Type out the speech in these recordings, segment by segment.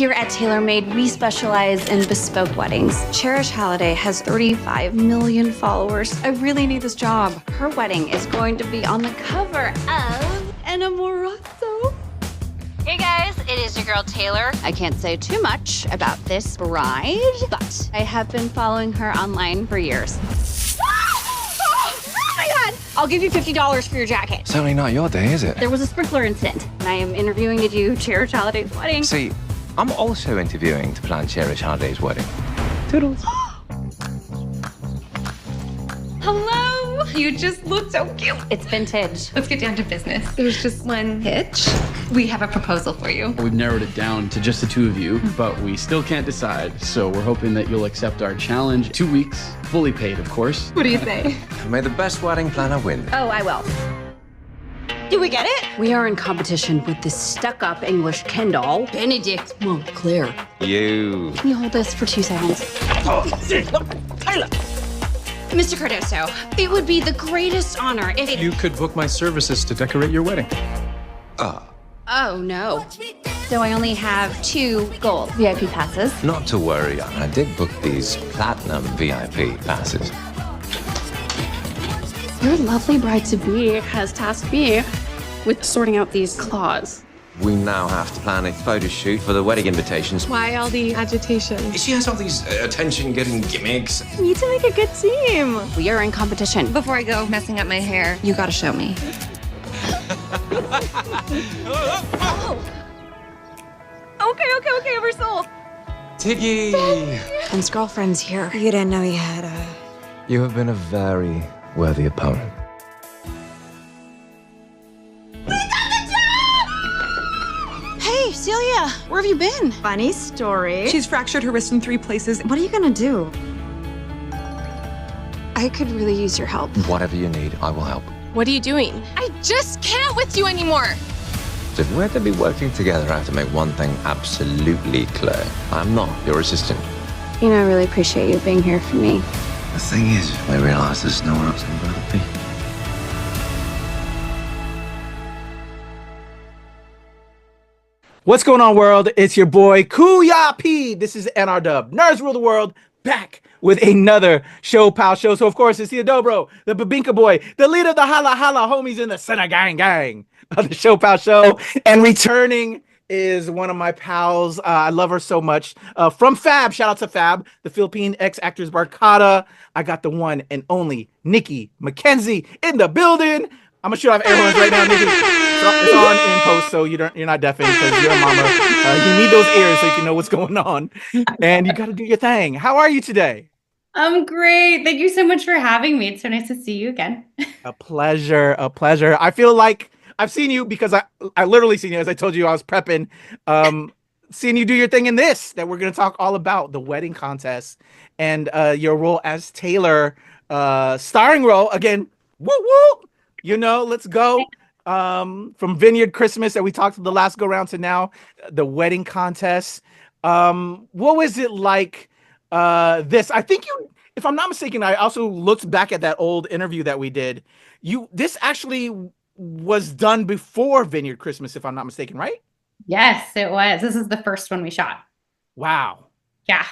Here at TaylorMade, we specialize in bespoke weddings. Cherish Halliday has 35 million followers. I really need this job. Her wedding is going to be on the cover of Enamorato. Hey guys, it is your girl Taylor. I can't say too much about this bride, but I have been following her online for years. Oh my God! I'll give you $50 for your jacket. Certainly not your day, is it? There was a sprinkler incident, and I am interviewing to do Cherish Halliday's wedding. See, I'm also interviewing to plan Cherish Halliday's wedding. Toodles. Hello! You just look so cute. It's vintage. Let's get down to business. There's just one hitch. We have a proposal for you. We've narrowed it down to just the two of you, but we still can't decide. So we're hoping that you'll accept our challenge. 2 weeks, fully paid, of course. What do you say? May the best wedding planner win. Oh, I will. Do we get it? We are in competition with this stuck-up English Ken doll, Benedict Montclair. You. Can you hold this for 2 seconds? Oh, no, Tyler. Mr. Cardoso, it would be the greatest honor if You could book my services to decorate your wedding. Oh, no. So I only have 2 gold VIP passes. Not to worry, I did book these platinum VIP passes. Your lovely bride-to-be has tasked me with sorting out these claws. We now have to plan a photo shoot for the wedding invitations. Why all the agitation? She has all these attention-getting gimmicks. We need to make a good team. We are in competition. Before I go messing up my hair, you gotta show me. Okay, oversold. Tiggy! Ben's girlfriend's here. You didn't know you had a... You have been a very worthy opponent. Hey, Celia, where have you been? Funny story. She's fractured her wrist in 3 places. What are you gonna do? I could really use your help. Whatever you need, I will help. What are you doing? I just can't with you anymore. If we're to be working together, I have to make one thing absolutely clear. I'm not your assistant. You know, I really appreciate you being here for me. The thing is, I realize there's no one else I'd rather be. What's going on, world? It's your boy, Kuya P. This is NRW. Nerds Rule the World, back with another ShoPowSho. So, of course, it's the Adobro, the Babinka Boy, the leader of the Hala Hala homies in the Center Gang of the ShoPowSho. And returning is one of my pals. I love her so much. From Fab, shout out to Fab, the FilipinX Actors Barkada. I got the one and only Nikki McKenzie in the building. I'm gonna shoot off air horns right now, Nikki. It's on in post, so you're not deafened because you're a mama. You need those ears so you can know what's going on, and you got to do your thing. How are you today? I'm great. Thank you so much for having me. It's so nice to see you again. A pleasure. I feel like I've seen you because I literally seen you, as I told you I was prepping. Seeing you do your thing in this that we're gonna talk all about, the wedding contest and your role as Taylor, starring role again. Woo woo. You know, let's go. From Vineyard Christmas that we talked to the last go round to now, the wedding contest. What was it like? This, I think you, if I'm not mistaken, I also looked back at that old interview that we did. This actually was done before Vineyard Christmas, if I'm not mistaken, right? Yes, it was. This is the first one we shot. Wow. Yeah.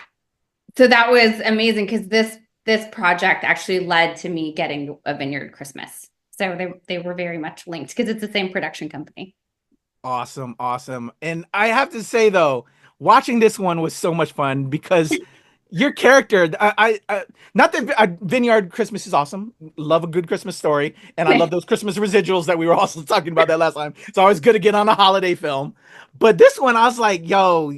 So that was amazing because this project actually led to me getting a Vineyard Christmas. So they were very much linked because it's the same production company. Awesome. And I have to say, though, watching this one was so much fun because your character, I not that Vineyard Christmas is awesome. Love a good Christmas story. And I love those Christmas residuals that we were also talking about that last time. It's always good to get on a holiday film. But this one, I was like, yo,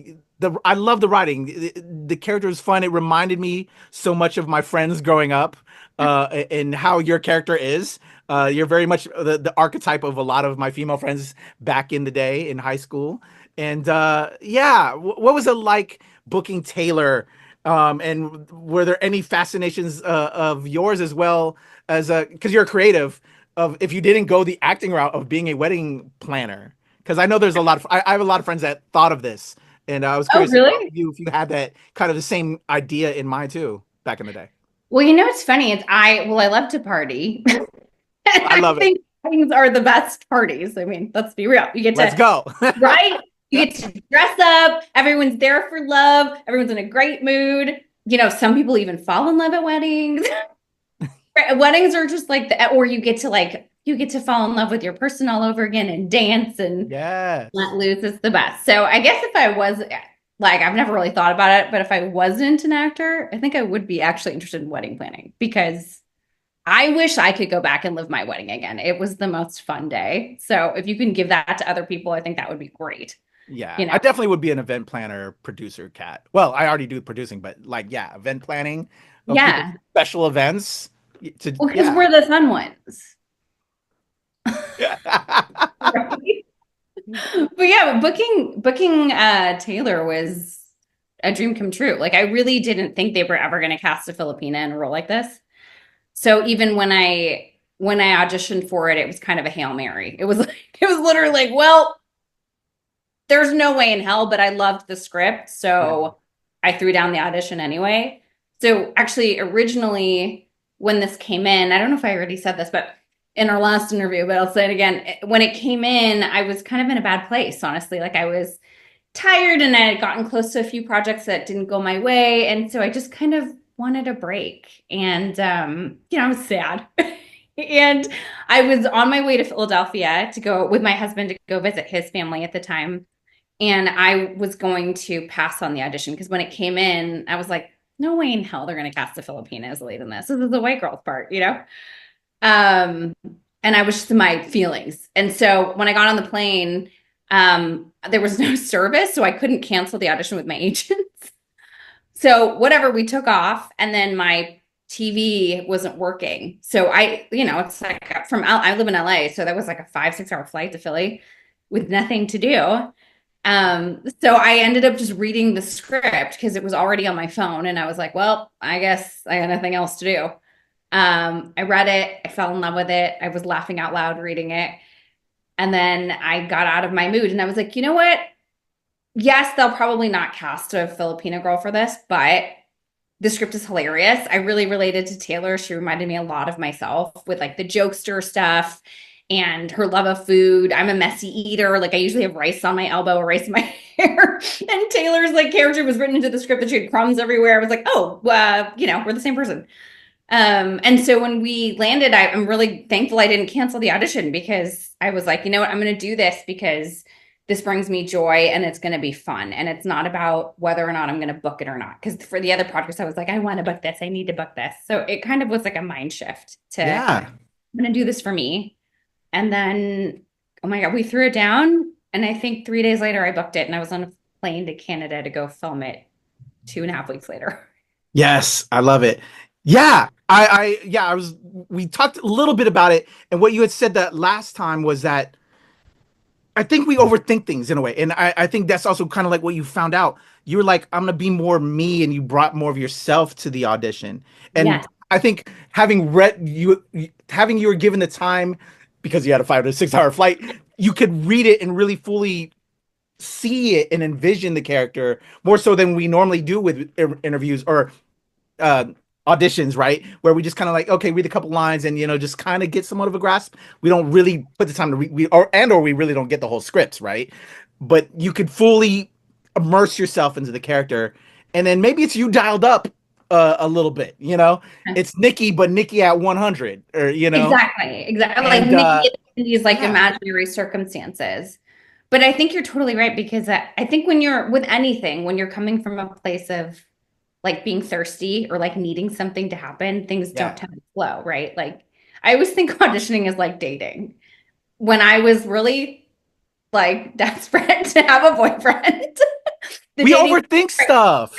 I love the writing. The character is fun. It reminded me so much of my friends growing up and how your character is. You're very much the archetype of a lot of my female friends back in the day in high school. And what was it like booking Taylor? And were there any fascinations of yours as well as because you're a creative, of if you didn't go the acting route of being a wedding planner? Because I know there's a lot of I have a lot of friends that thought of this, and I was curious if you had that kind of the same idea in mind too back in the day. Well, you know, it's funny. I love to party. I love it. Weddings are the best parties. I mean, let's be real. You get to Let's go. right? You get to dress up. Everyone's there for love. Everyone's in a great mood. You know, some people even fall in love at weddings. Weddings are just like or you get to fall in love with your person all over again and dance and let loose. It's the best. So I guess if I was I've never really thought about it, but if I wasn't an actor, I think I would be actually interested in wedding planning, because I wish I could go back and live my wedding again. It was the most fun day. So if you can give that to other people, I think that would be great. Yeah, you know? I definitely would be an event planner, producer, Cat. Well, I already do producing, but event planning. Special events. Because we're the fun ones. Right? But yeah, booking Taylor was a dream come true. Like, I really didn't think they were ever going to cast a Filipina in a role like this. So even when I auditioned for it, it was kind of a Hail Mary. It was literally like, well, there's no way in hell, but I loved the script, so I threw down the audition anyway. So actually, originally, when this came in, I don't know if I already said this, but in our last interview, but I'll say it again. When it came in, I was kind of in a bad place, honestly. Like, I was tired and I had gotten close to a few projects that didn't go my way. And so I just kind of wanted a break. And, I was sad. And I was on my way to Philadelphia to go with my husband to go visit his family at the time. And I was going to pass on the audition because when it came in, I was like, no way in hell they're going to cast a Filipina as the lead in this. This is the white girl's part, And I was just in my feelings. And so when I got on the plane, there was no service, so I couldn't cancel the audition with my agents. So whatever, we took off, and then my TV wasn't working. So it's like I live in LA, so that was like a 5-6 hour flight to Philly with nothing to do. So I ended up just reading the script because it was already on my phone, and I was like, well, I guess I got nothing else to do. I read it. I fell in love with it. I was laughing out loud reading it. And then I got out of my mood and I was like, you know what? Yes, they'll probably not cast a Filipina girl for this, but the script is hilarious. I really related to Taylor. She reminded me a lot of myself with like the jokester stuff and her love of food. I'm a messy eater. Like, I usually have rice on my elbow or rice in my hair. And Taylor's like character was written into the script that she had crumbs everywhere. I was like, we're the same person. And so when we landed, I'm really thankful I didn't cancel the audition, because I was like, you know what, I'm going to do this because this brings me joy and it's going to be fun. And it's not about whether or not I'm going to book it or not. Because for the other projects, I was like, I want to book this. I need to book this. So it kind of was like a mind shift to, I'm going to do this for me. And then, oh my God, we threw it down. And I think 3 days later, I booked it. And I was on a plane to Canada to go film it 2.5 weeks later. Yes, I love it. Yeah, we talked a little bit about it, and what you had said that last time was that I think we overthink things in a way, and I think that's also kind of like what you found out. You were like, I'm gonna be more me, and you brought more of yourself to the audition. And I think you were given the time, because you had a 5 to 6 hour flight, you could read it and really fully see it and envision the character more so than we normally do with interviews or auditions, right? Where we just kind of like, okay, read a couple lines and, just kind of get somewhat of a grasp. We don't really put the time to read, or we really don't get the whole scripts, right? But you could fully immerse yourself into the character. And then maybe it's you dialed up a little bit, it's Nikki, but Nikki at 100 or, Exactly. And, like Nikki in these imaginary circumstances. But I think you're totally right, because I think when you're with anything, when you're coming from a place of like being thirsty or like needing something to happen, things don't tend to flow, right? Like, I always think auditioning is like dating. When I was really like desperate to have a boyfriend, we overthink stuff.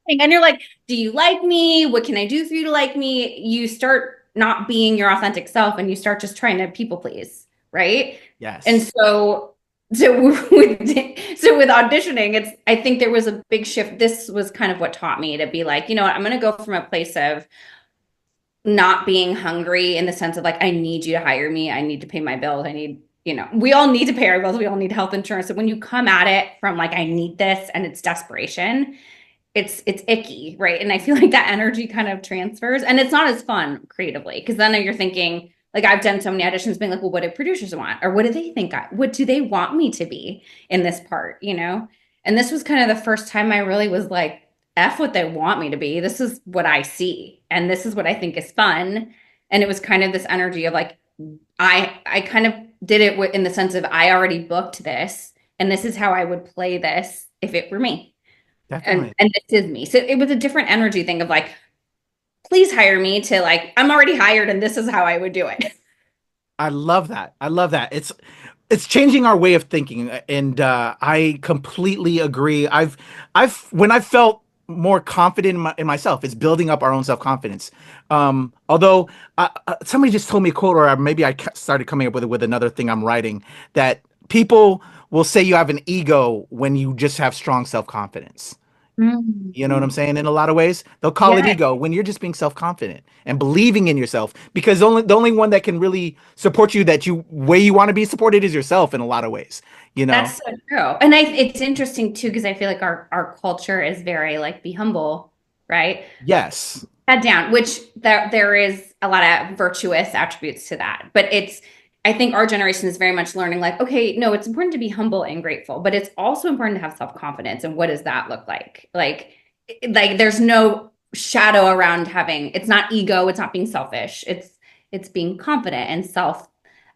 And you're like, do you like me? What can I do for you to like me? You start not being your authentic self and you start just trying to people please, right? Yes. And so with auditioning, I think there was a big shift. This was kind of what taught me to be like, you know what, I'm going to go from a place of not being hungry in the sense of like, I need you to hire me. I need to pay my bills. I need, we all need to pay our bills. We all need health insurance. So when you come at it from like, I need this, and it's desperation, it's icky, right? And I feel like that energy kind of transfers, and it's not as fun creatively, because then you're thinking, Like I've done so many auditions being like, well, what do producers want? Or what do they think what do they want me to be in this part, you know? And this was kind of the first time I really was like, F what they want me to be. This is what I see. And this is what I think is fun. And it was kind of this energy of like, I kind of did it in the sense of I already booked this and this is how I would play this if it were me. Definitely. And this is me. So it was a different energy thing of like, please hire me to like, I'm already hired and this is how I would do it. I love that. I love that. It's changing our way of thinking, and I completely agree. When I felt more confident in myself, it's building up our own self-confidence. Although somebody just told me a quote, or maybe I started coming up with another thing I'm writing, that people will say you have an ego when you just have strong self-confidence. You know what I'm saying? In a lot of ways, they'll call it ego when you're just being self-confident and believing in yourself, because the only one that can really support you way you want to be supported is yourself in a lot of ways, you know? That's so true. And it's interesting too, because I feel like our culture is very like, be humble, right? Yes. Head down, which there is a lot of virtuous attributes to that. But I think our generation is very much learning like, okay, no, it's important to be humble and grateful, but it's also important to have self-confidence. And what does that look like? Like there's no shadow around it's not ego. It's not being selfish. It's being confident and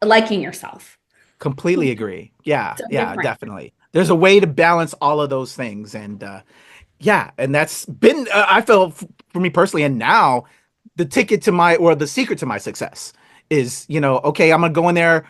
liking yourself. Completely agree. Yeah. So Yeah, different. definitely. There's a way to balance all of those things. And and that's been, I feel for me personally, and now the secret to my success is, okay, I'm gonna go in there,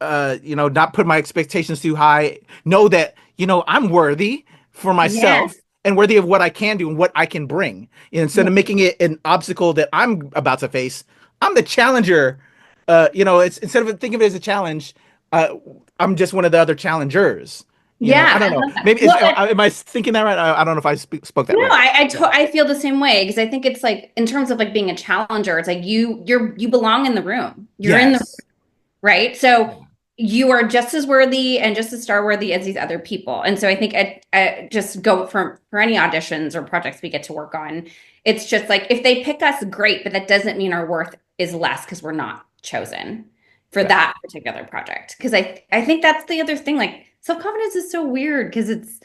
not put my expectations too high, know that, I'm worthy for myself and worthy of what I can do and what I can bring. Instead of making it an obstacle that I'm about to face, I'm the challenger. It's instead of thinking of it as a challenge, I'm just one of the other challengers. I don't know. Maybe am I thinking that right? I don't know if I spoke that right. No, I feel the same way, because I think it's like, in terms of like being a challenger, it's like you belong in the room. You're in the room, right? So you are just as worthy and just as star worthy as these other people. And so I think I just go for any auditions or projects we get to work on. It's just like, if they pick us, great, but that doesn't mean our worth is less because we're not chosen for that particular project. Because I think that's the other thing, like, self-confidence is so weird because it's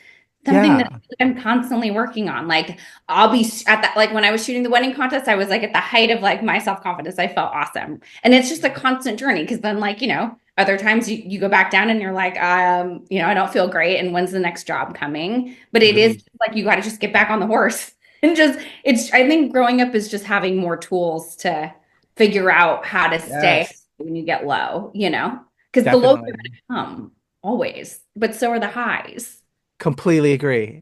something that I'm constantly working on. Like I'll be at that, like when I was shooting the wedding contest, I was like at the height of like my self-confidence. I felt awesome. And it's just a constant journey, because then like, other times you go back down and you're like, I don't feel great. And when's the next job coming? But it is just like, you got to just get back on the horse and I think growing up is just having more tools to figure out how to stay when you get low, because the lows are going to come. Always, but so are the highs. Completely agree.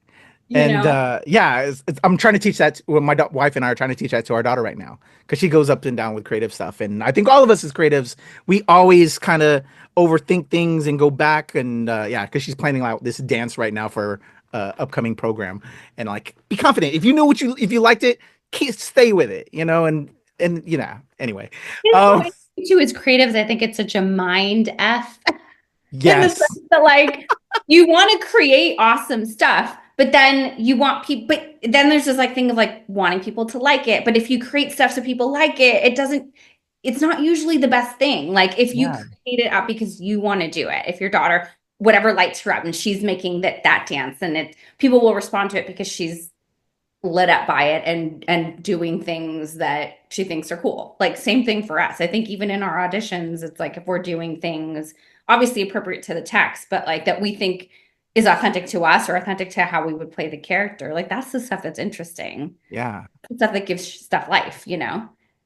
I'm trying to teach that. My wife and I are trying to teach that to our daughter right now, because she goes up and down with creative stuff. And I think all of us as creatives, we always kind of overthink things and go back. And because she's planning out this dance right now for upcoming program, and like, be confident. If you know if you liked it, stay with it. Anyway. Too, as creatives, I think it's such a mind F. Yes. That like, you want to create awesome stuff, but then you want people, but then there's this like thing of like wanting people to like it. But if you create stuff so people like it, it's not usually the best thing. Like if you create it up because you want to do it, if your daughter, whatever lights her up and she's making that dance, and people will respond to it because she's lit up by it and doing things that she thinks are cool. Like same thing for us. I think even in our auditions, it's like, if we're doing things obviously appropriate to the text, but like that we think is authentic to us or authentic to how we would play the character, like that's the stuff that's interesting. Yeah. The stuff that gives stuff life,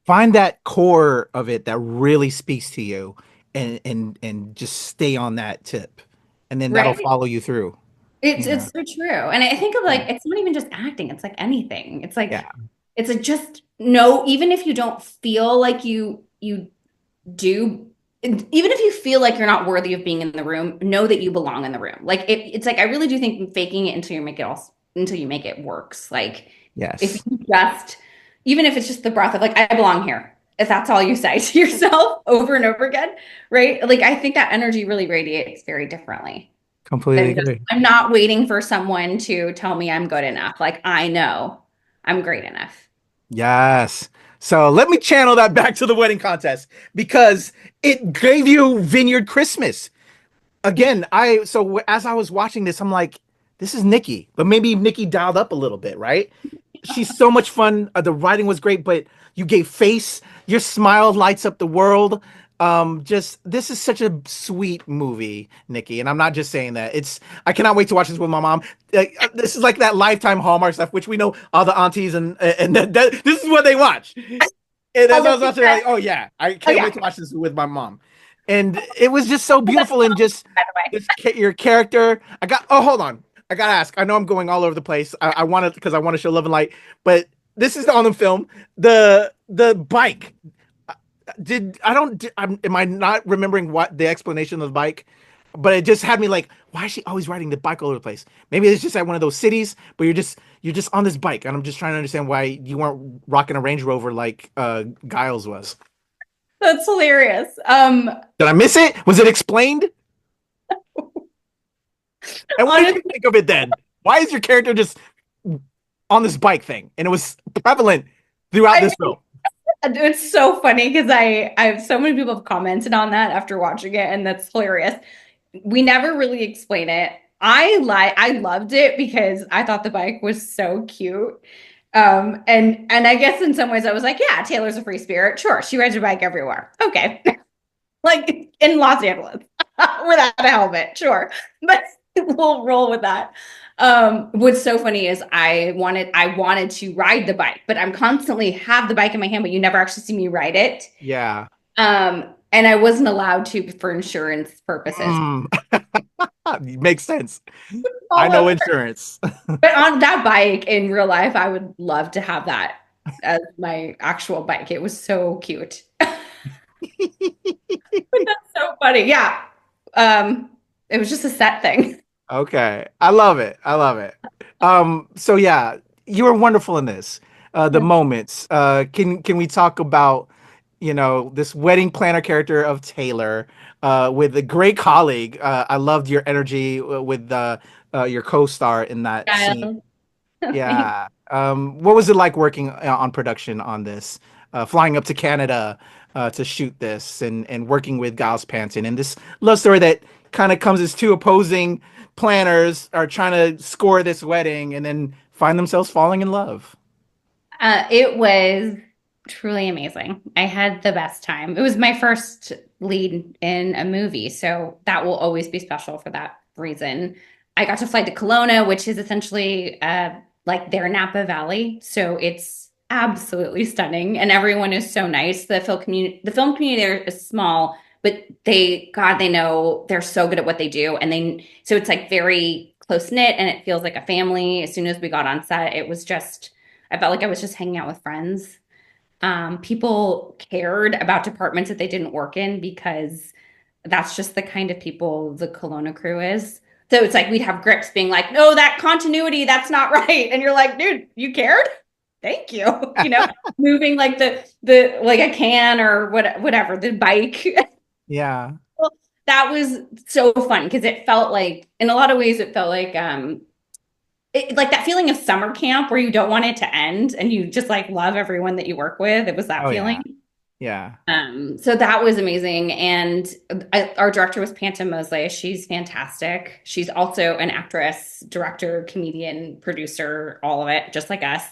Find that core of it that really speaks to you, and just stay on that tip, and then that'll follow you through. It's so true. And I think of like, it's not even just acting, it's like anything. It's like, it's just no, even if you don't feel like you do, even if you feel like you're not worthy of being in the room, know that you belong in the room. Like it's like, I really do think faking it until you make it works. Like, if you even if it's just the breath of like, I belong here, if that's all you say to yourself over and over again, right? Like, I think that energy really radiates very differently. Completely agree. I'm not waiting for someone to tell me I'm good enough. Like, I know I'm great enough. Yes. So let me channel that back to the wedding contest because it gave you Vineyard Christmas. Again, as I was watching this, I'm like, this is Nikki, but maybe Nikki dialed up a little bit, right? She's so much fun. The writing was great, but you gave face. Your smile lights up the world. This is such a sweet movie, Nikki, and I'm not just saying that. I cannot wait to watch this with my mom. This is like that Lifetime Hallmark stuff, which we know all the aunties and this is what they watch. And as I was watching, like, oh yeah, I can't wait to watch this with my mom. And it was just so beautiful and just your character. Hold on. I gotta ask. I know I'm going all over the place. I want to because I want to show love and light, but this is on the film. The bike. Am I not remembering what the explanation of the bike? But it just had me like, why is she always riding the bike all over the place? Maybe it's just at one of those cities, but you're just on this bike, and I'm just trying to understand why you weren't rocking a Range Rover like Giles was. That's hilarious. Did I miss it? Was it explained? And what did you think of it then? Why is your character just on this bike thing? And it was prevalent throughout this film. It's so funny because I have so many people have commented on that after watching it, and that's hilarious. We never really explain it. I loved it because I thought the bike was so cute. And I guess in some ways I was like, yeah, Taylor's a free spirit. Sure, she rides her bike everywhere. Okay. Like in Los Angeles without a helmet. Sure. But we'll roll with that. What's so funny is I wanted to ride the bike, but I'm constantly have the bike in my hand, but you never actually see me ride it. Yeah. And I wasn't allowed to for insurance purposes. Makes sense. I know insurance. But on that bike in real life, I would love to have that as my actual bike. It was so cute. But that's so funny. Yeah. It was just a set thing. Okay. I love it. So yeah, you were wonderful in this. The moments. Can we talk about, this wedding planner character of Taylor, with a great colleague. I loved your energy with your co-star in that scene. Yeah. What was it like working on production on this? Flying up to Canada to shoot this and working with Giles Panton and this love story that kind of comes as two opposing planners are trying to score this wedding and then find themselves falling in love. It was truly amazing. I had the best time. It was my first lead in a movie, so that will always be special for that reason. I got to fly to Kelowna, which is essentially like their Napa Valley, so it's absolutely stunning, and everyone is so nice. The film community there is small, but they know they're so good at what they do, and so it's like very close knit, and it feels like a family. As soon as we got on set, I felt like I was just hanging out with friends. People cared about departments that they didn't work in because that's just the kind of people the Kelowna crew is. So it's like we'd have grips being like, no, that continuity, that's not right. And you're like, dude, you cared? Thank you. Moving like the like a can or whatever, the bike. Yeah. Well, that was so fun because it felt like, in a lot of ways, it felt like like that feeling of summer camp where you don't want it to end and you just like love everyone that you work with. It was that feeling. Yeah. So that was amazing. And our director was Panta Mosley. She's fantastic. She's also an actress, director, comedian, producer, all of it, just like us.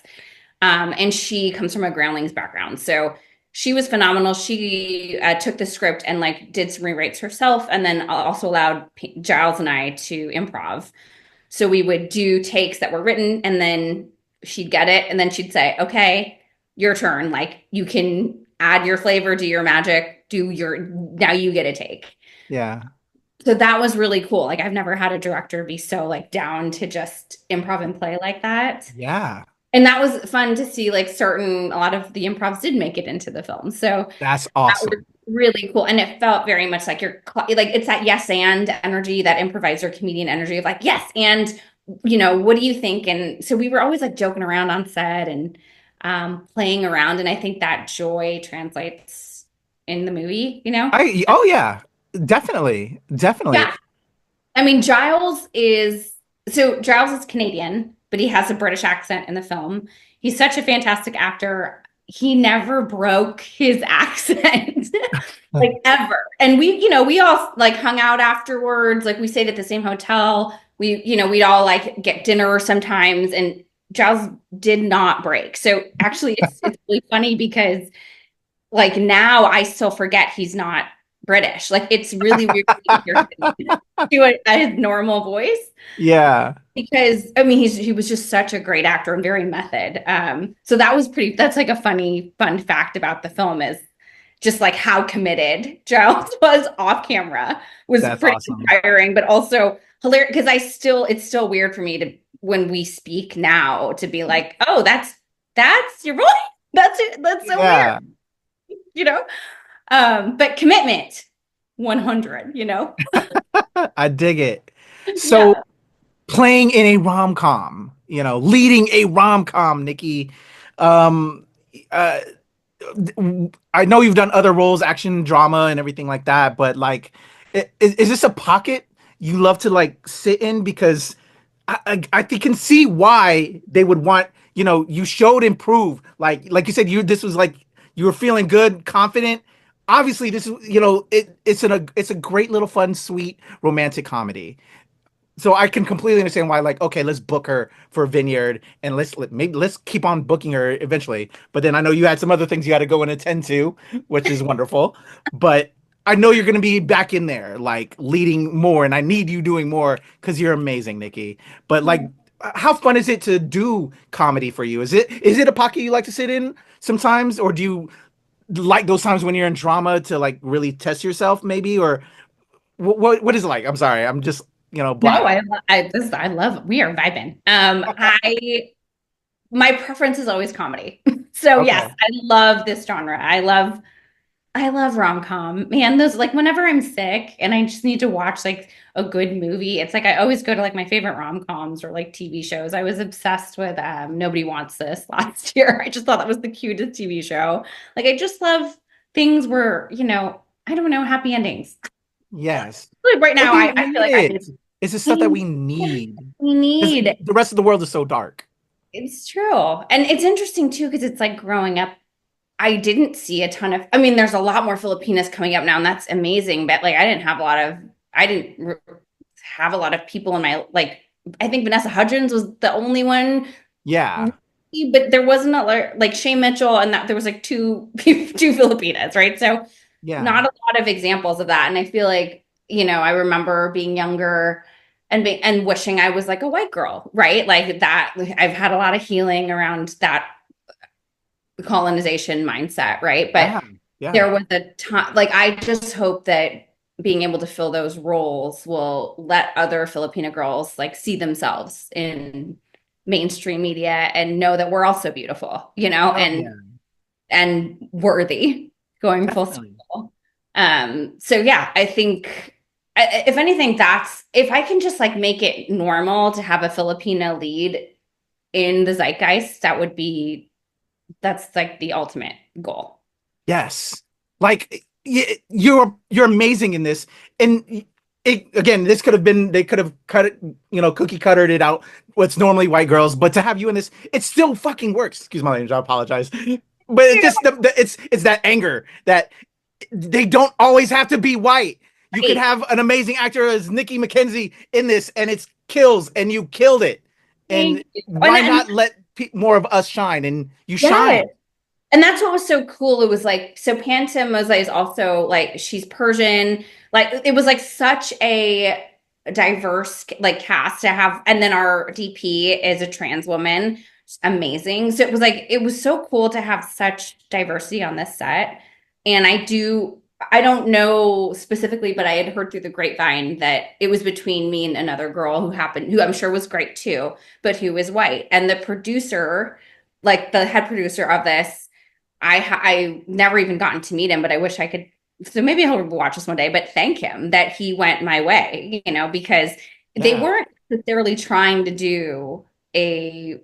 And she comes from a Groundlings background. So she was phenomenal. She took the script and like did some rewrites herself, and then also allowed Giles and I to improv. So we would do takes that were written, and then she'd get it, and then she'd say, okay, your turn. Like, you can add your flavor, do your magic, now you get a take. Yeah. So that was really cool. Like, I've never had a director be so like down to just improv and play like that. Yeah. And that was fun to see. Like, a lot of the improvs did make it into the film. So that's awesome. That was really cool. And it felt very much like it's that yes and energy, that improviser comedian energy of like, yes, and what do you think? And so we were always like joking around on set and playing around, and I think that joy translates in the movie. Oh yeah, definitely. Yeah. I mean, Giles is Canadian, but he has a British accent in the film. He's such a fantastic actor. he never broke his accent like ever. And we all like hung out afterwards. Like we stayed at the same hotel. We'd all like get dinner sometimes, and Giles did not break. So actually it's really funny because like now I still forget he's not British. Like it's really weird to hear him do a normal voice. Yeah. Because I mean he was just such a great actor and very method. So that's like a fun fact about the film is just like how committed Giles was off camera was That's pretty awesome. inspiring, but also hilarious because it's still weird for me to when we speak now to be like, oh, that's your voice. That's so weird. But commitment 100, I dig it. So playing in a rom-com, leading a rom-com, Nikki. I know you've done other roles, action, drama, and everything like that, but like, is this a pocket you love to like sit in? Because I can see why they would want, you showed improve. Like you said, this was like, you were feeling good, confident. Obviously this is, it's a great little fun, sweet, romantic comedy. So I can completely understand why, like, okay, let's book her for Vineyard and let's keep on booking her eventually. But then I know you had some other things you had to go and attend to, which is wonderful. But I know you're going to be back in there, like leading more, and I need you doing more because you're amazing, Nikki. But like, how fun is it to do comedy for you? Is it a pocket you like to sit in sometimes, or do you like those times when you're in drama to like really test yourself, maybe, or what is it like? I'm sorry, I'm just. No, I love, we are vibing. My preference is always comedy. So Okay. yes, I love this genre. I love rom-com. Man, those like whenever I'm sick and I just need to watch like a good movie, it's like I always go to like my favorite rom-coms or like TV shows. I was obsessed with Nobody Wants This last year. I just thought that was the cutest TV show. Like I just love things where, I don't know, happy endings. Yes. Right now, I feel like it's the stuff that we need. We need. The rest of the world is so dark. It's true. And it's interesting too, because it's like growing up, I didn't see a ton of, I mean, there's a lot more Filipinas coming up now, and that's amazing. But like, I didn't have a lot of people in my, like, I think Vanessa Hudgens was the only one. Yeah. But there wasn't a lot, like Shay Mitchell, and that there was like two Filipinas, right? So Yeah. not a lot of examples of that. And I feel like, I remember being younger and wishing I was like a white girl, right? Like that, I've had a lot of healing around that colonization mindset, right? But there was a time, like, I just hope that being able to fill those roles will let other Filipina girls like see themselves in mainstream media and know that we're also beautiful, and worthy, going full circle. So yeah, I think if anything, if I can just like make it normal to have a Filipina lead in the zeitgeist, that's like the ultimate goal. Yes. Like you're amazing in this. And again, they could have cut it, cookie cuttered it out. What's normally white girls, but to have you in this, it still fucking works. Excuse my language, I apologize. But it's just it's that anger that they don't always have to be white. You could have an amazing actor as Nikki McKenzie in this, and it's kills, and you killed it. And why not let more of us shine? And you shine. And that's what was so cool. It was like, so Pantam Mosai is also like, she's Persian. Like it was like such a diverse like cast to have. And then our DP is a trans woman. Amazing. So it was so cool to have such diversity on this set. And I don't know specifically, but I had heard through the grapevine that it was between me and another girl who I'm sure was great too, but who is white. And the producer, like the head producer of this, I never even gotten to meet him, but I wish I could. So maybe I'll watch this one day, but thank him that he went my way, because they weren't necessarily trying to do a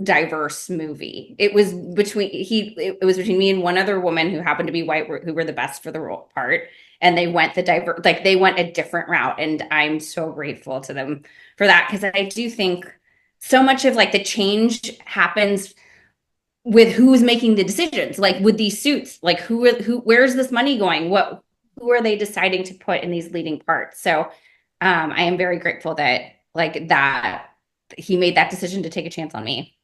diverse movie. It was between me and one other woman who happened to be white, who were the best for the role part, and they went they went a different route, and I'm so grateful to them for that, because I do think so much of like the change happens with who's making the decisions, like with these suits, like where's this money going? Who are they deciding to put in these leading parts? So I am very grateful that he made that decision to take a chance on me.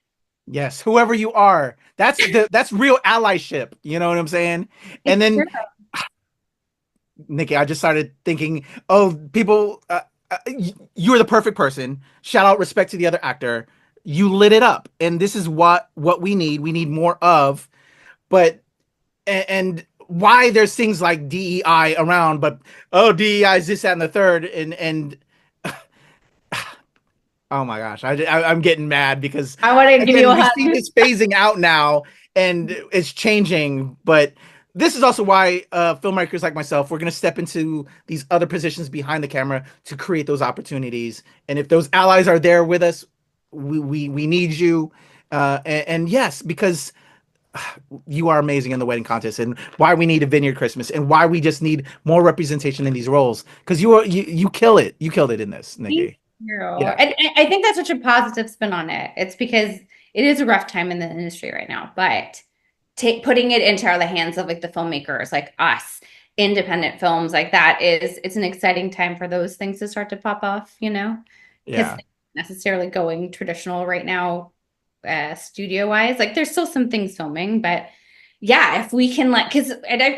Yes, whoever you are, that's real allyship. You know what I'm saying? And then, Nikki, I just started thinking, oh, people, you are the perfect person. Shout out, respect to the other actor. You lit it up, and this is what we need. We need more of, but and why there's things like DEI around, but DEI is this, that, and the third, and oh my gosh, I'm getting mad because I want to give you a hug. We see this phasing out now, and it's changing. But this is also why filmmakers like myself, we're going to step into these other positions behind the camera to create those opportunities. And if those allies are there with us, we need you. And yes, because you are amazing in the wedding contest, and why we need a Vineyard Christmas, and why we just need more representation in these roles, because you kill it. You killed it in this, Nikki. Yeah. And I think that's such a positive spin on it. It's because it is a rough time in the industry right now, but putting it into the hands of like the filmmakers like us, independent films like that, it's an exciting time for those things to start to pop off, you know? Yeah. Necessarily going traditional right now, studio wise. Like there's still some things filming, but yeah, if we can because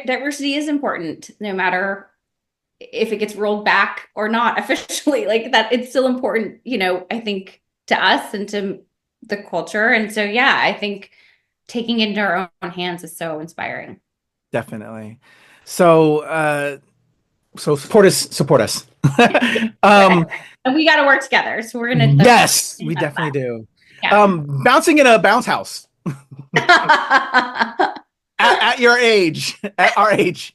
diversity is important no matter if it gets rolled back or not officially, like that, it's still important, you know, I think to us and to the culture. And so, yeah, I think taking it into our own hands is so inspiring. Definitely. So, support us. And we got to work together. So we're going to. Yes, we definitely do. Yeah. Bouncing in a bounce house at your age, at our age.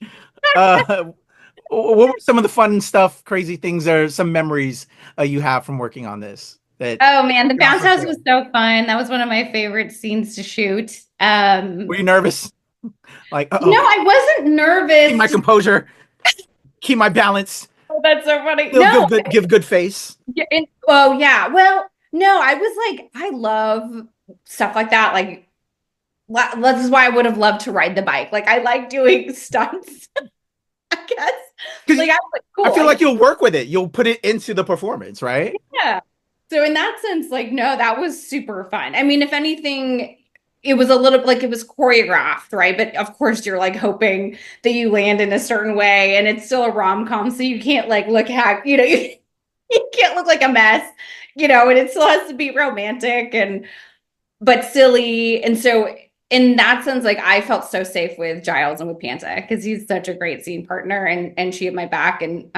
What were some of the fun stuff, crazy things, or some memories you have from working on this? Oh man, the bounce house was so fun. That was one of my favorite scenes to shoot. Were you nervous? Like, no, I wasn't nervous. Keep my composure. Keep my balance. Oh, that's so funny. No, give good face. Yeah, yeah. Well, no, I was like, I love stuff like that. Like, this is why I would have loved to ride the bike. Like, I like doing stunts. I guess. Like, cool. I feel like you'll work with it. You'll put it into the performance, right? Yeah. So in that sense, like, no, that was super fun. I mean, if anything, it was a little like it was choreographed, right? But of course, you're like hoping that you land in a certain way, and it's still a rom-com, so you can't like look hack, you know, you can't look like a mess, you know, and it still has to be romantic but silly. And so in that sense, like I felt so safe with Giles and with Panta because he's such a great scene partner, and she had my back, and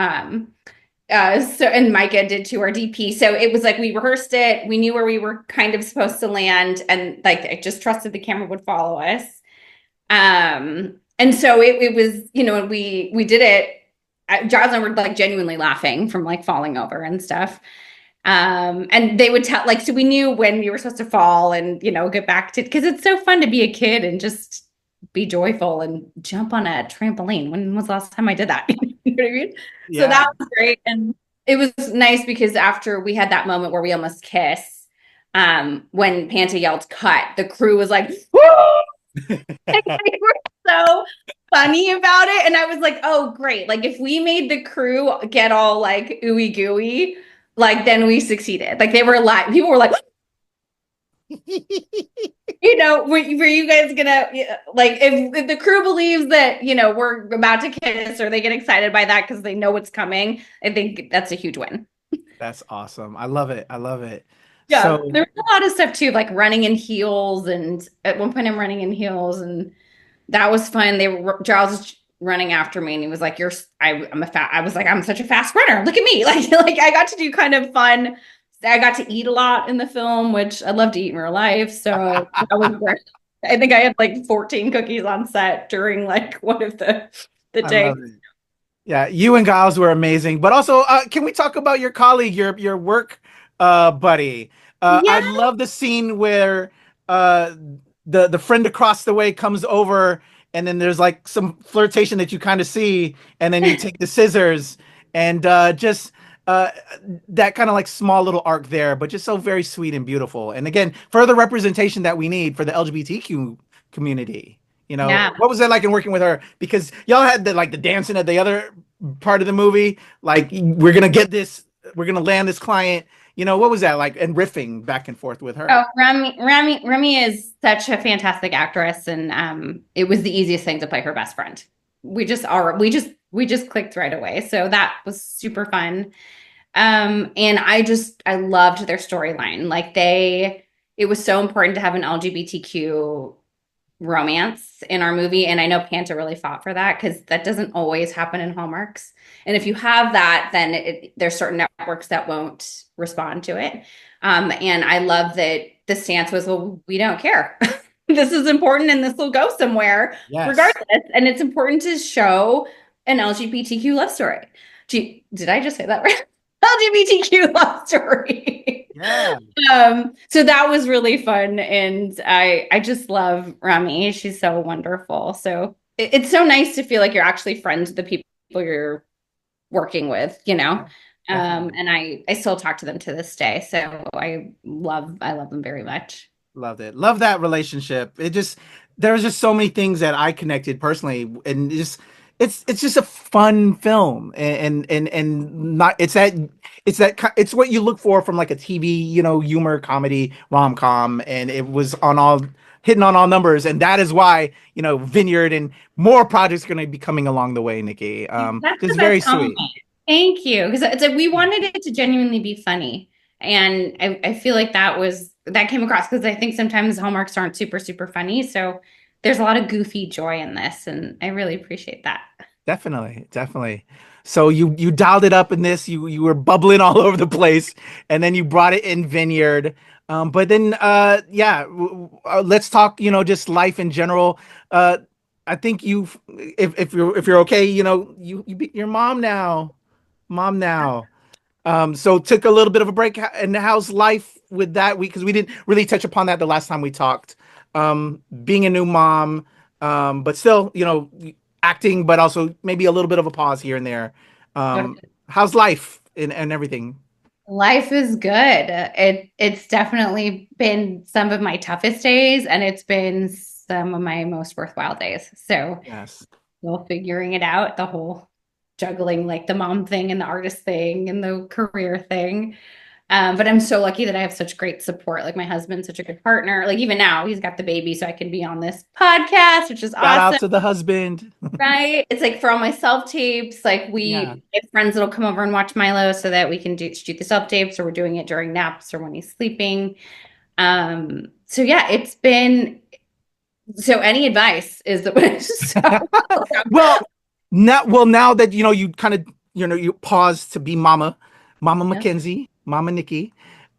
and Micah did too, our DP. So it was like we rehearsed it, we knew where we were kind of supposed to land, and like I just trusted the camera would follow us. And so it was, you know, we did it. Giles and I were like genuinely laughing from like falling over and stuff. And they would tell, like, so we knew when we were supposed to fall and, you know, get back to, because it's so fun to be a kid and just be joyful and jump on a trampoline. When was the last time I did that? You know what I mean? Yeah. So that was great. And it was nice because after we had that moment where we almost kiss, when Panta yelled cut, the crew was like, woo! They were so funny about it. And I was like, oh, great. Like if we made the crew get all like ooey gooey, like then we succeeded. Like they were like, people were like, you know, were you guys gonna, like, if the crew believes that, you know, we're about to kiss or they get excited by that because they know what's coming, I think that's a huge win. That's awesome. I love it. Yeah, so, there was a lot of stuff too, like running in heels, and at one point I'm running in heels, and that was fun. Giles was running after me, and he was like, I was like, I'm such a fast runner. Look at me. Like I got to do kind of fun. I got to eat a lot in the film, which I love to eat in real life. So that was great. I think I had like 14 cookies on set during like one of the days. Yeah, you and Giles were amazing. But also, can we talk about your colleague, your work buddy? Yeah. I love the scene where the friend across the way comes over, and then there's like some flirtation that you kind of see, and then you take the scissors and just uh, that kind of like small little arc there, but just so very sweet and beautiful. And again, further representation that we need for the LGBTQ community. You know, Yeah. what was that like in working with her? Because y'all had the dancing at the other part of the movie. Like, we're gonna get this, we're gonna land this client. You know, what was that like? And riffing back and forth with her. Oh, Remy is such a fantastic actress, and it was the easiest thing to play her best friend. We just clicked right away, so that was super fun. And I loved their storyline. Like it was so important to have an LGBTQ romance in our movie, and I know Panta really fought for that because that doesn't always happen in Hallmarks. And if you have that, then there's certain networks that won't respond to it. And I love that the stance was, well, we don't care. This is important, and this will go somewhere regardless. And it's important to show an LGBTQ love story. Gee, did I just say that right? LGBTQ love story. Yeah. So that was really fun, and I just love Rami. She's so wonderful. So it's so nice to feel like you're actually friends with the people you're working with, you know. And I still talk to them to this day. So I love them very much. Loved it. Love that relationship. There's just so many things that I connected personally, and it's just a fun film, and not it's what you look for from like a TV, you know, humor comedy rom-com, and it was hitting on all numbers, and that is why, you know, Vineyard and more projects are going to be coming along the way, Nikki. Just very sweet. Thank you, because it's like we wanted it to genuinely be funny, and I feel like that came across, because I think sometimes Hallmarks aren't super super funny, so there's a lot of goofy joy in this, and I really appreciate that. Definitely. So you dialed it up in this. You were bubbling all over the place, and then you brought it in Vineyard. But then let's talk. You know, just life in general. I think if you're okay, you know, you're mom now. So took a little bit of a break. And how's life with that? Because we didn't really touch upon that the last time we talked. Being a new mom, but still, you know, acting, but also maybe a little bit of a pause here and there. How's life and everything? Life is good. It's definitely been some of my toughest days, and it's been some of my most worthwhile days. So still figuring it out, the whole juggling, like the mom thing and the artist thing and the career thing. But I'm so lucky that I have such great support. Like, my husband's such a good partner. Like, even now he's got the baby, so I can be on this podcast, which is awesome. Shout out to the husband. Right? It's like for all my self tapes, like I have friends that'll come over and watch Milo so that we can shoot the self tapes, or we're doing it during naps or when he's sleeping. So yeah, it's been. So any advice is that now that, you know, you kind of, you know, you pause to be Mama McKenzie, Mama Nikki.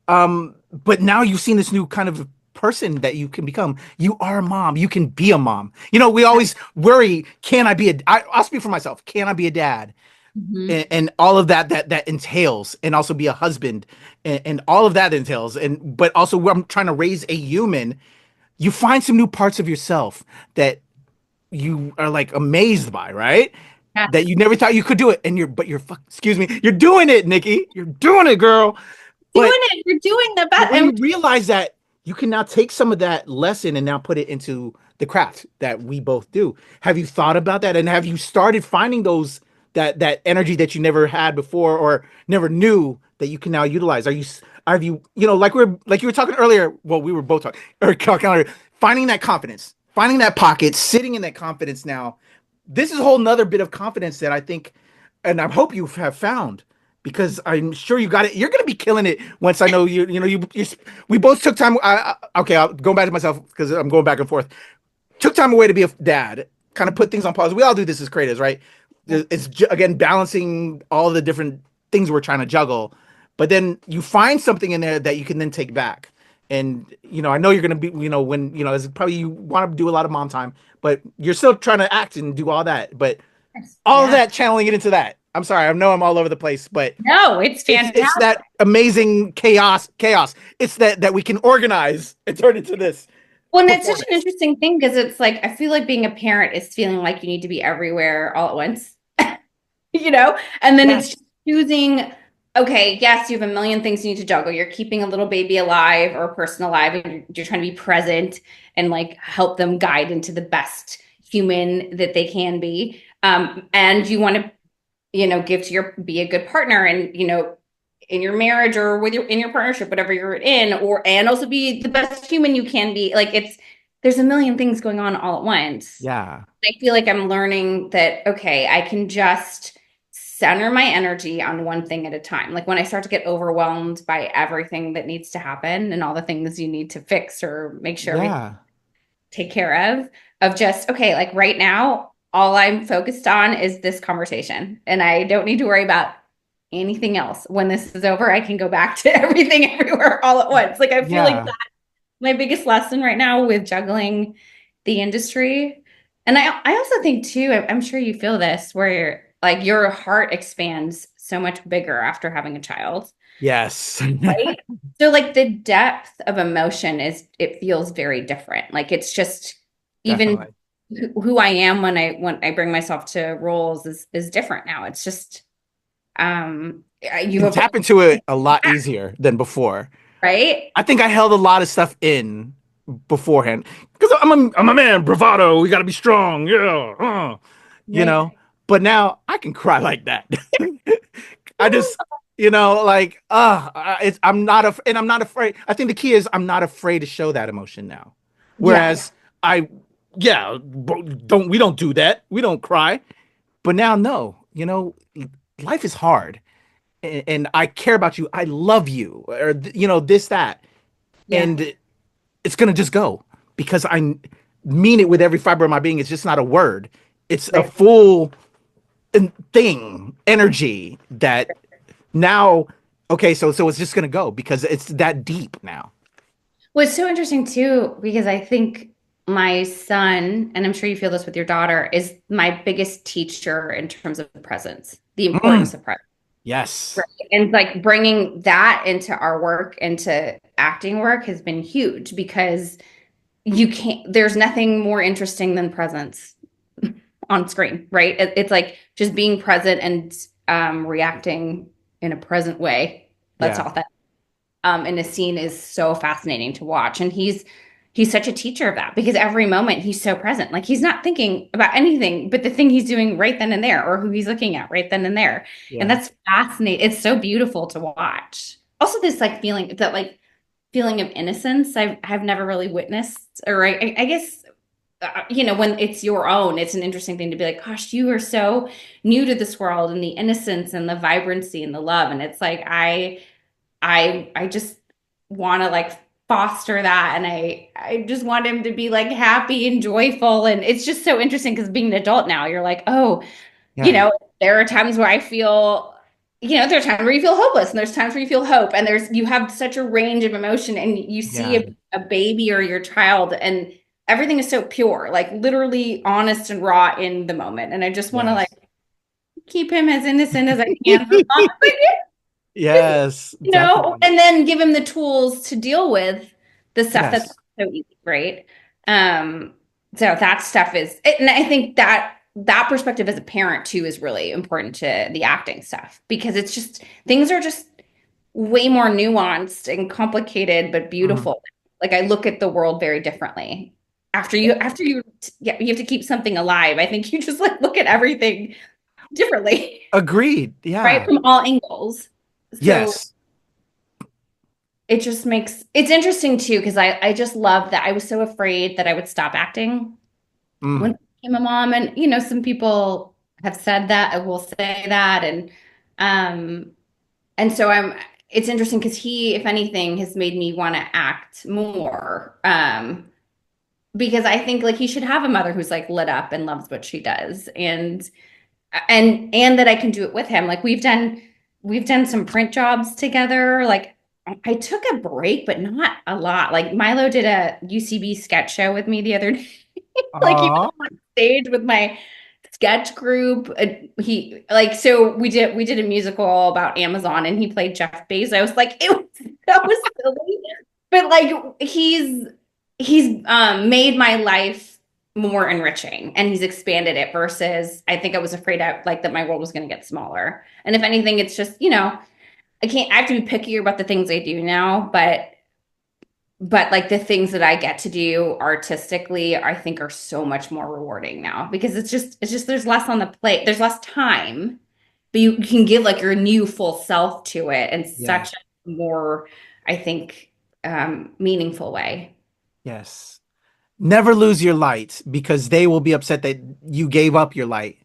But now you've seen this new kind of person that you can become. You are a mom. You can be a mom. You know, we always worry, I'll speak for myself. Can I be a dad? Mm-hmm. And all of that entails, and also be a husband, and all of that entails. But also, I'm trying to raise a human. You find some new parts of yourself that you are like amazed by, right? Yeah. That you never thought you could do it, and you're doing it, Nikki. You're doing it, girl. You're doing the best. And you realize that you can now take some of that lesson and now put it into the craft that we both do. Have you thought about that? And have you started finding that energy that you never had before, or never knew that you can now utilize? Have you, you know, like you were talking earlier, well, we were both talking earlier, finding that confidence, finding that pocket, sitting in that confidence now. This is a whole nother bit of confidence that I think, and I hope you have found, because I'm sure you got it. You're going to be killing it once I know we both took time. I'll go back to myself, because I'm going back and forth. Took time away to be a dad, kind of put things on pause. We all do this as creators, right? It's again, balancing all the different things we're trying to juggle, but then you find something in there that you can then take back. And, you know, I know you're going to be, you know, when, you know, it's probably you want to do a lot of mom time, but you're still trying to act and do all that. But all of that, channeling it into that. I'm sorry, I know I'm all over the place, but no, it's fantastic. It's that amazing chaos. It's that we can organize and turn into this. Well, and it's such an interesting thing, because it's like, I feel like being a parent is feeling like you need to be everywhere all at once, you know? And then it's just choosing okay, yes, you have a million things you need to juggle. You're keeping a little baby alive or a person alive, and you're trying to be present and like help them guide into the best human that they can be. And you want to, give to be a good partner and, in your marriage or in your partnership, whatever you're in, and also be the best human you can be. Like there's a million things going on all at once. Yeah. I feel like I'm learning that, okay, I can just center my energy on one thing at a time. Like when I start to get overwhelmed by everything that needs to happen and all the things you need to fix or make sure we take care of just, okay, like right now, all I'm focused on is this conversation and I don't need to worry about anything else. When this is over, I can go back to everything everywhere all at once. Like I feel like that's my biggest lesson right now with juggling the industry. And I also think too, I'm sure you feel this, where like your heart expands so much bigger after having a child. Yes. Right? So like the depth of emotion it feels very different. Like it's just even who I am when I bring myself to roles is different now. It's just you tap into it a lot easier than before. Right? I think I held a lot of stuff in beforehand because I'm a man, bravado. We got to be strong. Yeah. You know, but now I can cry like that. I just, like, I'm not afraid. I think the key is I'm not afraid to show that emotion now. Whereas we don't do that. We don't cry. But now, no, life is hard. And I care about you. I love you, or this, that, and it's gonna just go because I mean it with every fiber of my being. It's just not a word; it's a full thing, energy that now. Okay, so it's just gonna go because it's that deep now. What's so interesting too, because I think my son, and I'm sure you feel this with your daughter, is my biggest teacher in terms of presence, the importance of presence. Yes. Right. And like bringing that into our work, into acting work has been huge because there's nothing more interesting than presence on screen, right? It's like just being present and reacting in a present way. That's all that. And the scene is so fascinating to watch. And he's such a teacher of that because every moment he's so present. Like he's not thinking about anything but the thing he's doing right then and there, or who he's looking at right then and there. Yeah. And that's fascinating. It's so beautiful to watch. Also, this like feeling of innocence I've never really witnessed. Or I guess, when it's your own, it's an interesting thing to be like, gosh, you are so new to this world and the innocence and the vibrancy and the love. And it's like, I just want to like foster that. And I just want him to be like happy and joyful. And it's just so interesting because being an adult now, you're like, there are times where I feel, there are times where you feel hopeless and there's times where you feel hope. And you have such a range of emotion and you see a baby or your child and everything is so pure, like literally honest and raw in the moment. And I just want to like keep him as innocent as I can. Yes. And then give him the tools to deal with the stuff that's so easy, right? So that stuff is, and I think that perspective as a parent too is really important to the acting stuff because it's just, things are just way more nuanced and complicated, but beautiful. Like I look at the world very differently. After you have to keep something alive. I think you just like look at everything differently. Agreed. Yeah. Right. From all angles. So yes. It just it's interesting too, because I just love that. I was so afraid that I would stop acting when I became a mom. And, some people have said that, I will say that. And so it's interesting because he, if anything, has made me want to act more. Because I think like he should have a mother who's like lit up and loves what she does. And that I can do it with him. Like we've done some print jobs together. Like I took a break, but not a lot. Like Milo did a UCB sketch show with me the other day. Like he was on stage with my sketch group. So we did a musical about Amazon and he played Jeff Bezos. Like that was silly. But like he's made my life more enriching and he's expanded it versus I think I was afraid that my world was going to get smaller. And if anything, it's just, I have to be pickier about the things I do now, but like the things that I get to do artistically, I think are so much more rewarding now because it's just there's less on the plate, there's less time, but you can give like your new full self to it in such a more, I think, meaningful way. Yes. Never lose your light because they will be upset that you gave up your light.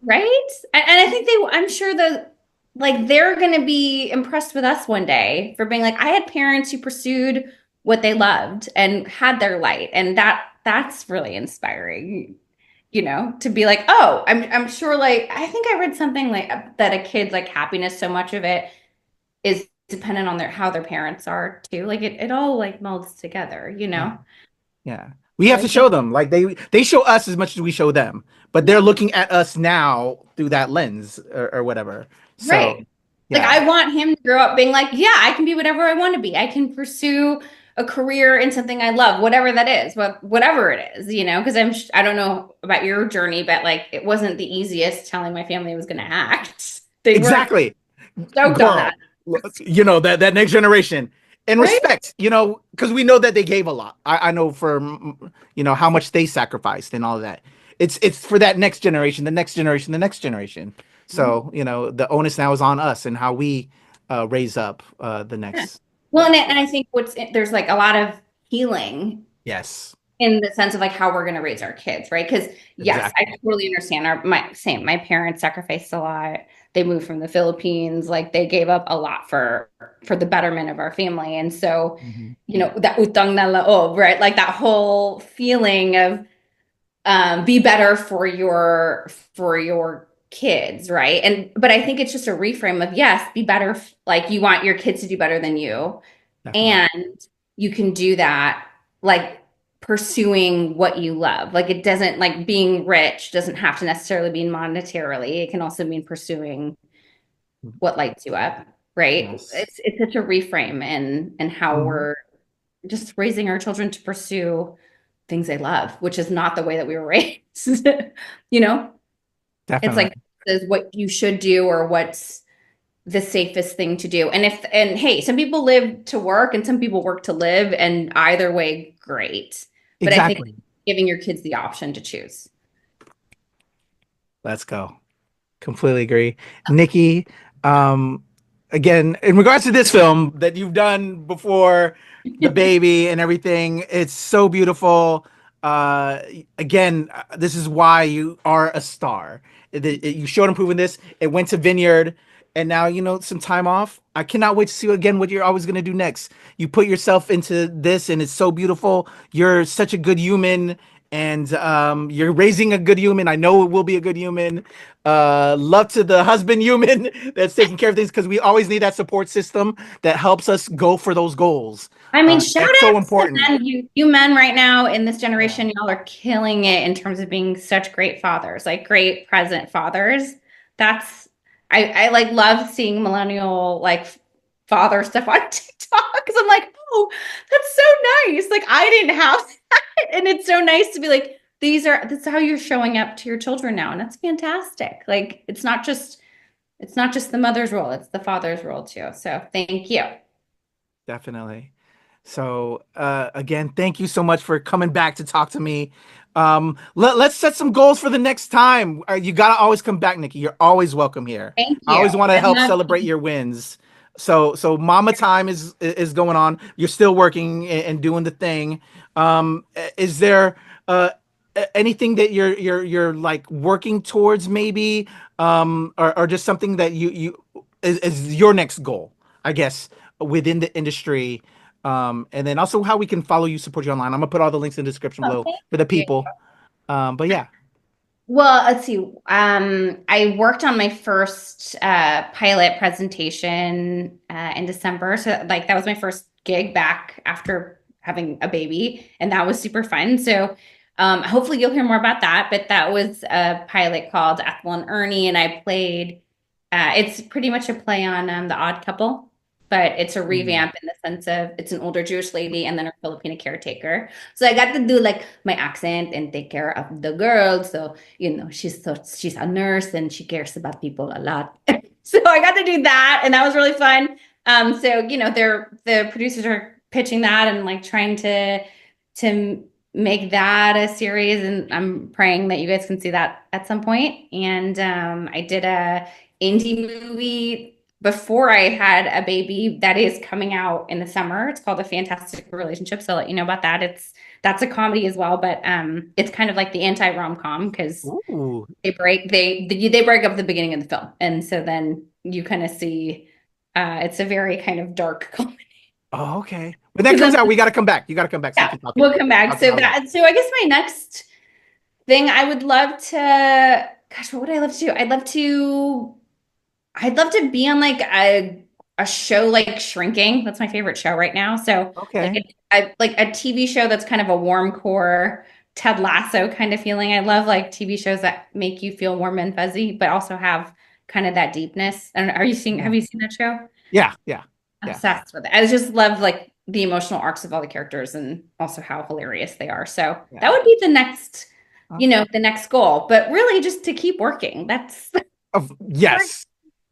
Right? And I think I'm sure that like they're going to be impressed with us one day for being like, I had parents who pursued what they loved and had their light. And that's really inspiring, to be like, oh, I'm sure, like, I think I read something like that a kid's like happiness, so much of it is dependent on how their parents are too. Like it all like melds together, Yeah. We have to show them, like they show us as much as we show them, but they're looking at us now through that lens or whatever. So, right. Yeah. Like I want him to grow up being like, yeah, I can be whatever I want to be. I can pursue a career in something I love, whatever that is, whatever it is, because I don't know about your journey, but like it wasn't the easiest telling my family I was going to act. They exactly. Stoked on that. That next generation. And respect, because we know that they gave a lot. I know for, how much they sacrificed and all of that. It's for that next generation, the next generation, the next generation. So, the onus now is on us and how we raise up the next. Yeah. Well, and I think there's like a lot of healing. Yes. In the sense of like how we're going to raise our kids, right? Because yes, I totally understand. My parents sacrificed a lot. They moved from the Philippines, like they gave up a lot for the betterment of our family. And so, that utang na loob, right? Like that whole feeling of be better for your kids, right? But I think it's just a reframe of yes, be better. Like you want your kids to do better than you. Definitely. And you can do that like pursuing what you love. Like it doesn't, like being rich doesn't have to necessarily mean monetarily. It can also mean pursuing what lights you up, right? Yes. It's such a reframe and how we're just raising our children to pursue things they love, which is not the way that we were raised. Definitely. It's like this is what you should do or what's the safest thing to do. And hey, some people live to work and some people work to live, and either way, great. But I think giving your kids the option to choose. Let's go. Completely agree. Nikki, again, in regards to this film that you've done before, the baby and everything, it's so beautiful. Again, this is why you are a star. You showed and proven this. It went to Vineyard. And now, some time off. I cannot wait to see again what you're always going to do next. You put yourself into this and it's so beautiful. You're such a good human and you're raising a good human. I know it will be a good human. Love to the husband human that's taking care of things because we always need that support system that helps us go for those goals. I mean, shout out so important. You men right now in this generation, y'all are killing it in terms of being such great fathers, like great present fathers. I like love seeing millennial like father stuff on TikTok because I'm like, oh, that's so nice. Like I didn't have that. And it's so nice to be like, that's how you're showing up to your children now. And that's fantastic. Like it's not just the mother's role, it's the father's role too. So thank you. Definitely. So again, thank you so much for coming back to talk to me. Let's set some goals for the next time. You gotta always come back, Nikki. You're always welcome here. Thank you. I always want to help celebrate your wins. So mama time is going on. You're still working and doing the thing. Is there anything that you're like working towards maybe or just something that you is your next goal, I guess, within the industry? And then also how we can follow you, support you online. I'm gonna put all the links in the description below for the people. But yeah. Well, let's see. I worked on my first pilot presentation in December. So like that was my first gig back after having a baby, and that was super fun. So hopefully you'll hear more about that. But that was a pilot called Ethel and Ernie, and I played. It's pretty much a play on The Odd Couple. But it's a revamp in the sense of it's an older Jewish lady and then her Filipino caretaker. So I got to do like my accent and take care of the girl. So, she's a nurse and she cares about people a lot. So I got to do that, and that was really fun. So the producers are pitching that and like trying to make that a series, and I'm praying that you guys can see that at some point. And I did a indie movie before I had a baby that is coming out in the summer. It's called A Fantastic Relationship. So I'll let you know about that. That's a comedy as well, but it's kind of like the anti-rom-com because they break up at the beginning of the film, and so then you kind of see it's a very kind of dark comedy. Oh, okay. When that comes out, we got to come back. You got to come back. Yeah, we'll come back. So I guess my next thing I would love to, gosh, what would I love to do? I'd love to be on like a show like Shrinking. That's my favorite show right now. So like a TV show that's kind of a warm core Ted Lasso kind of feeling. I love like TV shows that make you feel warm and fuzzy, but also have kind of that deepness. And have you seen that show? Yeah. Obsessed with it. I just love like the emotional arcs of all the characters and also how hilarious they are. So that would be the next, the next goal, but really just to keep working. That's yes.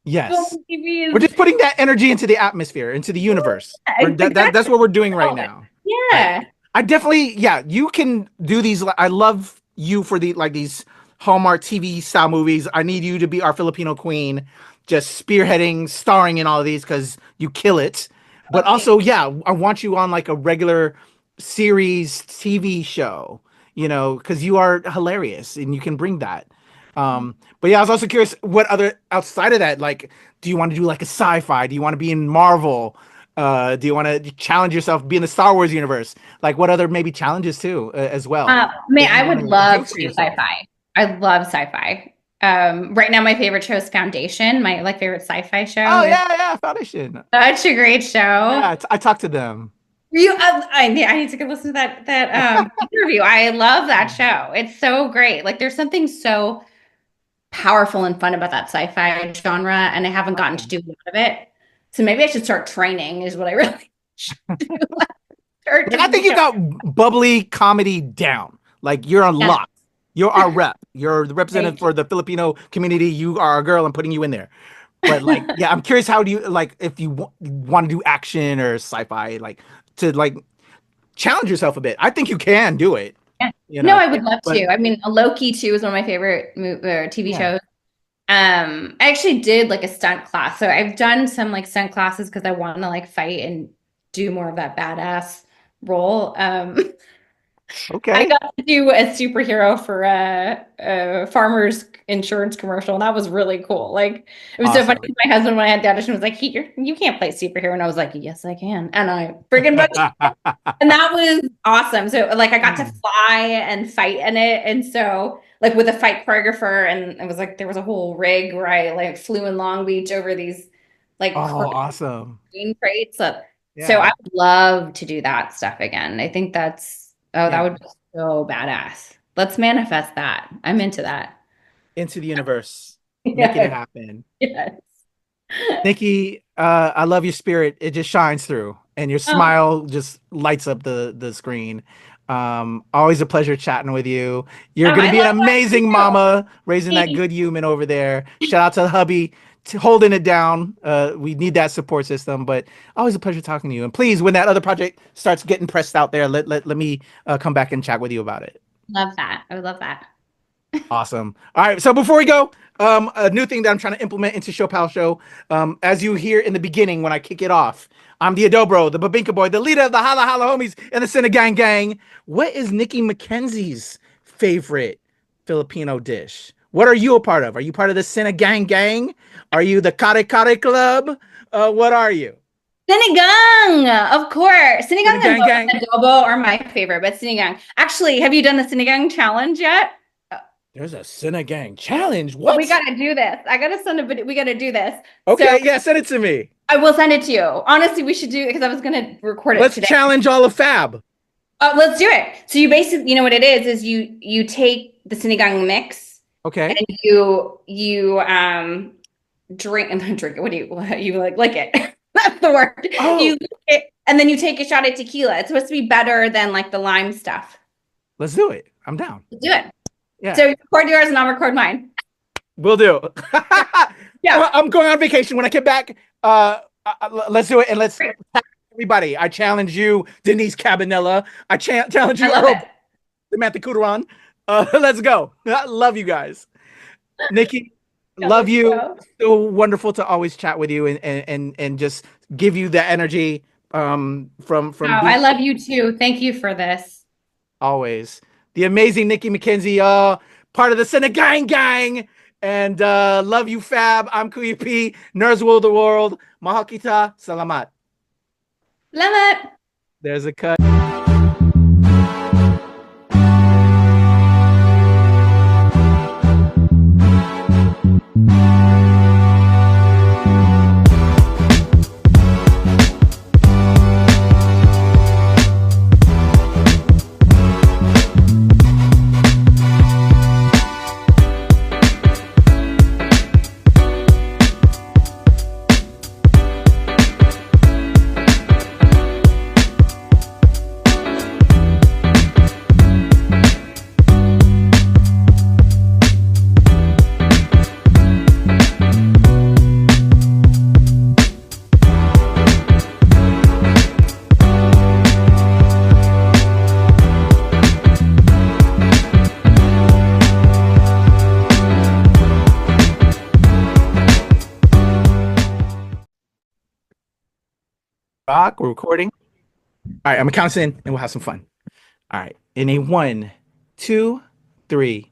We're just putting that energy into the atmosphere, into the universe. That's what we're doing right now. Yeah. I definitely, you can do these. I love you for these Hallmark TV style movies. I need you to be our Filipino queen, just spearheading, starring in all of these because you kill it. But also, I want you on like a regular series TV show, because you are hilarious and you can bring that. But I was also curious what other outside of that, like, do you want to do like a sci-fi? Do you want to be in Marvel? Do you want to challenge yourself, be in the Star Wars universe? Like what other maybe challenges too, as well? I would love to do sci-fi. I love sci-fi. Right now my favorite show is Foundation, my like favorite sci-fi show. Oh yeah, Foundation. Such a great show. Yeah, I talked to them. I need to go listen to that interview. I love that show. It's so great. Like there's something so powerful and fun about that sci-fi genre, and I haven't gotten to do a lot of it. So maybe I should start training is what I really should do. I think you got bubbly comedy down. Like you're on lock. You're our rep. You're the representative for the Filipino community. You are a girl. I'm putting you in there. But like, I'm curious, how do you like if you want to do action or sci-fi, like to like challenge yourself a bit? I think you can do it. Yeah. No, I would love to. I mean, Loki too is one of my favorite TV shows. I actually did like a stunt class. So I've done some like stunt classes because I want to like fight and do more of that badass role. Okay. I got to do a superhero for a farmer's insurance commercial, and that was really cool. Like it was so funny. My husband, when I had the audition, was like, "You can't play superhero," and I was like, "Yes, I can," and I freaking and that was awesome. So like I got to fly and fight in it, and so like with a fight choreographer, and it was like there was a whole rig where I like flew in Long Beach over these like awesome green crates. So I would love to do that stuff again. I think that's. That would be so badass. Let's manifest that. I'm into that. Into the universe. Make it happen. Yes. Nikki, I love your spirit. It just shines through. And your smile just lights up the screen. Always a pleasure chatting with you. You're going to be an amazing mama, raising that good human over there. Shout out to the hubby. Holding it down. We need that support system, but always a pleasure talking to you. And please, when that other project starts getting pressed out there, let me come back and chat with you about it. Love that. I would love that. Awesome. All right. So before we go, a new thing that I'm trying to implement into ShoPowSho. As you hear in the beginning, when I kick it off, I'm the Adobro, the Babinka Boy, the leader of the Hala Hala Homies and the Sinagang Gang. What is Nikki McKenzie's favorite Filipino dish? What are you a part of? Are you part of the Sinagang Gang? Are you the Kare Kare Club? What are you? Sinigang, of course. Sinigang and adobo are my favorite, but sinigang. Actually, have you done the sinigang challenge yet? There's a Sinagang challenge. What? We got to do this. I got to send a video. We got to do this. Okay, send it to me. I will send it to you. Honestly, we should do it because I was going to record it today. Let's challenge all of Fab. Let's do it. So you basically, what it is you take the sinigang mix. Okay. And you drink it. What do you like lick it? That's the word. Oh. You lick it, and then you take a shot of tequila. It's supposed to be better than like the lime stuff. Let's do it. I'm down. Let's do it. Yeah. So record yours and I'll record mine. Will do. Yeah. I'm going on vacation. When I get back, let's do it, and let's tag everybody. I challenge you, Denise Cabanella. I challenge you, I love Earl, it. Samantha Kudaran. Let's go. I love you guys. Nikki, love you. So wonderful to always chat with you and just give you the energy from I love you too. Thank you for this. always. The amazing Nikki McKenzie, part of the Senegang gang. And love you, Fab. I'm Kuya P. Nerds World the World. Mahal kita. Salamat. Salamat. There's a cut. We're recording. All right, I'm counting and we'll have some fun. All right, in a 1, 2, 3.